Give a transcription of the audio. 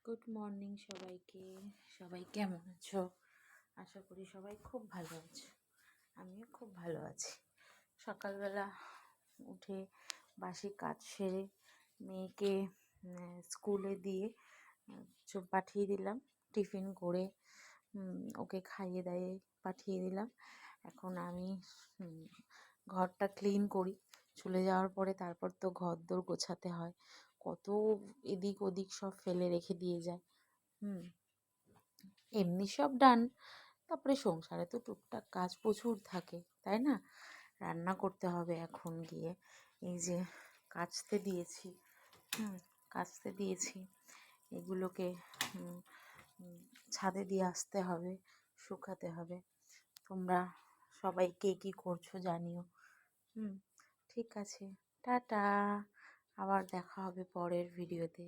Good morning সবাইকে। সবাই কেমন আছো? আশা করি সবাই খুব ভালো আছো। আমিও খুব ভালো আছি। সকালবেলা উঠে বাসি কাজ সেরে মেয়েকে স্কুলে দিয়ে পাঠিয়ে দিলাম। টিফিন করে ওকে খাইয়ে দাইয়ে পাঠিয়ে দিলাম। এখন আমি ঘরটা ক্লিন করি। চলে যাওয়ার পরে তারপর তো ঘরদোর গোছাতে হয়। কত এদিক ওদিক সব ফেলে রেখে দিয়ে যায়। এমনি সব ডান। তারপরে সংসারে তো টুকটাক কাজ প্রচুর থাকে, তাই না? রান্না করতে হবে এখন গিয়ে। এই যে কাচতে দিয়েছি, কাচতে দিয়েছি। এগুলোকে ছাদে দিয়ে আসতে হবে, শুকাতে হবে। তোমরা সবাই কে কী করছো জানিও। ঠিক আছে, টাটা। আবার দেখা হবে পরের ভিডিওতে।